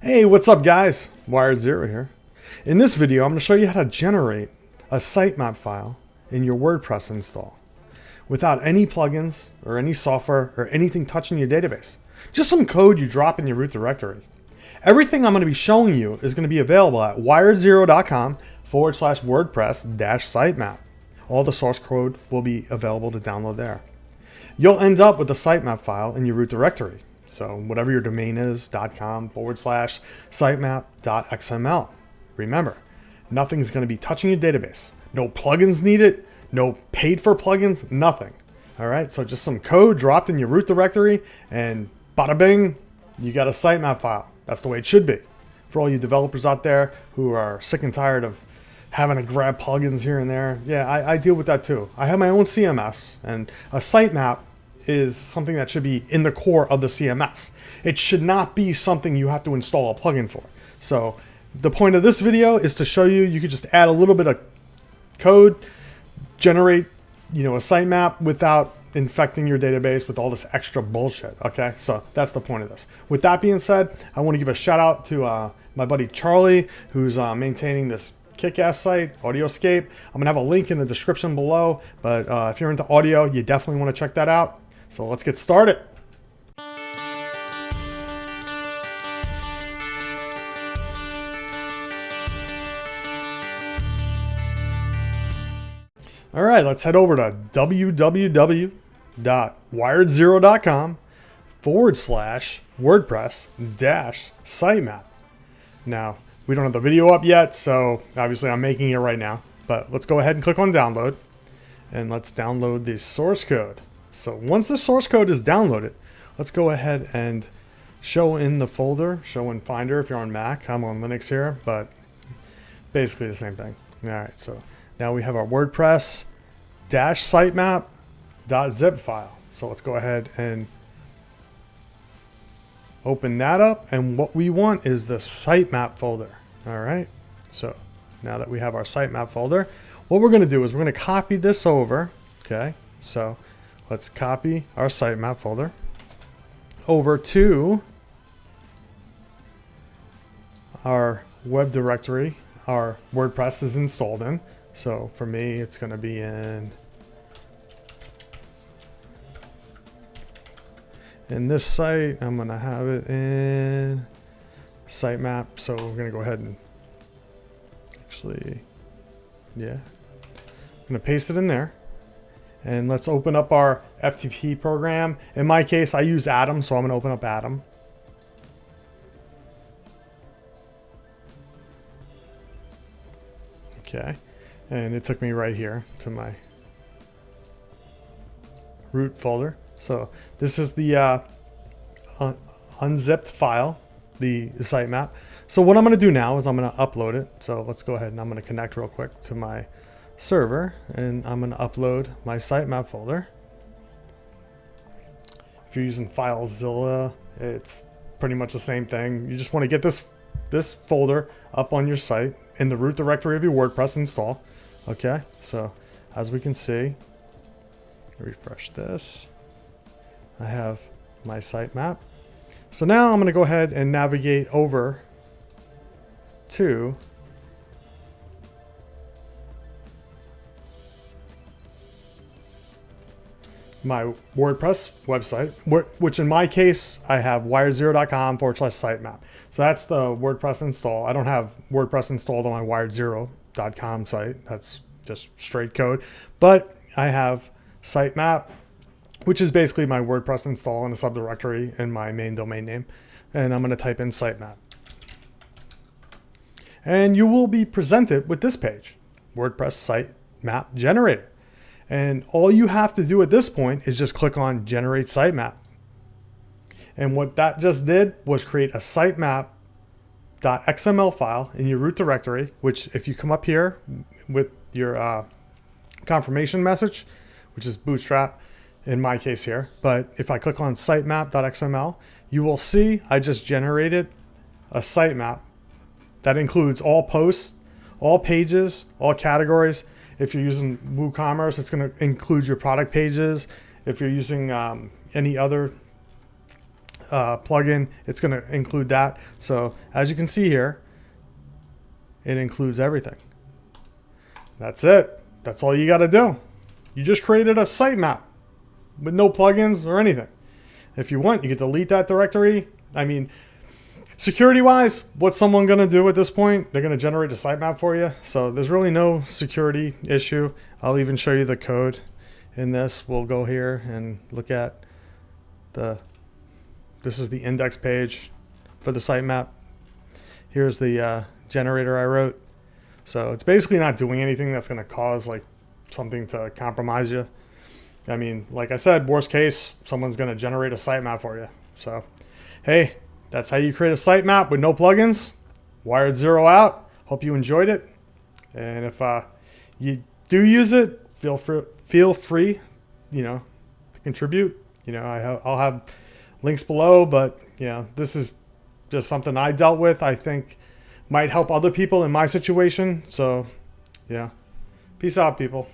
Hey, what's up guys? Wiredzero here. In this video, I'm going to show you how to generate a sitemap file in your WordPress install without any plugins or any software or anything touching your database. Just some code you drop in your root directory. Everything I'm going to be showing you is going to be available at wiredzero.com/WordPress-sitemap. All the source code will be available to download there. You'll end up with the sitemap file in your root directory. So whatever your domain is, .com/sitemap.xml. Remember, nothing's going to be touching your database. No plugins needed, no paid for plugins, nothing. All right, so just some code dropped in your root directory and bada bing, you got a sitemap file. That's the way it should be. For all you developers out there who are sick and tired of having to grab plugins here and there, yeah, I deal with that too. I have my own CMS, and a sitemap is something that should be in the core of the CMS. It should not be something you have to install a plugin for. So the point of this video is to show you, you could just add a little bit of code, generate, a sitemap without infecting your database with all this extra bullshit. Okay, so that's the point of this. With that being said, I want to give a shout out to my buddy Charlie, who's maintaining this kick-ass site, Audioscape. I'm gonna have a link in the description below, but if you're into audio, you definitely want to check that out. So let's get started. All right, let's head over to www.wiredzero.com/WordPress-sitemap. Now, we don't have the video up yet, so obviously I'm making it right now, but let's go ahead and click on download, and let's download the source code. So once the source code is downloaded, let's go ahead and show in the folder, show in Finder if you're on Mac. I'm on Linux here, but basically the same thing. All right, so now we have our WordPress-sitemap.zip file. So let's go ahead and open that up, and what we want is the sitemap folder. All right, so now that we have our sitemap folder, what we're going to do is we're going to copy this over. Okay, so let's copy our sitemap folder over to our web directory our WordPress is installed in. So for me, it's going to be in this site. I'm going to have it in sitemap. So we're going to go ahead and actually, yeah, I'm going to paste it in there. And let's open up our FTP program. In my case, I use Atom, so I'm going to open up Atom. Okay, and it took me right here to my root folder. So this is the unzipped file, the sitemap. So what I'm going to do now is I'm going to upload it. So let's go ahead and I'm going to connect real quick to my server, and I'm going to upload my sitemap folder. If you're using FileZilla, it's pretty much the same thing. You just want to get this folder up on your site in the root directory of your WordPress install. Okay, so as we can see, refresh this, I have my sitemap. So now I'm going to go ahead and navigate over to my WordPress website, which in my case, I have wiredzero.com/sitemap. So that's the WordPress install. I don't have WordPress installed on my wiredzero.com site. That's just straight code. But I have sitemap, which is basically my WordPress install in a subdirectory in my main domain name. And I'm going to type in sitemap. And you will be presented with this page, WordPress sitemap generator. And all you have to do at this point is just click on Generate Sitemap. And what that just did was create a sitemap.xml file in your root directory, which if you come up here with your confirmation message, which is Bootstrap in my case here, but if I click on sitemap.xml, you will see I just generated a sitemap that includes all posts, all pages, all categories. If you're using WooCommerce, it's going to include your product pages. If you're using any other plugin, it's going to include that. So as you can see here, it includes everything. That's it. That's all you got to do. You just created a sitemap with no plugins or anything. If you want, you can delete that directory. I mean, security-wise, what's someone going to do at this point? They're going to generate a sitemap for you. So there's really no security issue. I'll even show you the code in this. We'll go here and look at this is the index page for the sitemap. Here's the generator I wrote. So it's basically not doing anything that's going to cause like something to compromise you. I mean, like I said, worst case, someone's going to generate a sitemap for you. So, hey, that's how you create a sitemap with no plugins. Wiredzero out. Hope you enjoyed it. And if you do use it, feel free, you know, to contribute. You know, I'll have links below, but yeah, this is just something I dealt with. I think might help other people in my situation. So, yeah, peace out, people.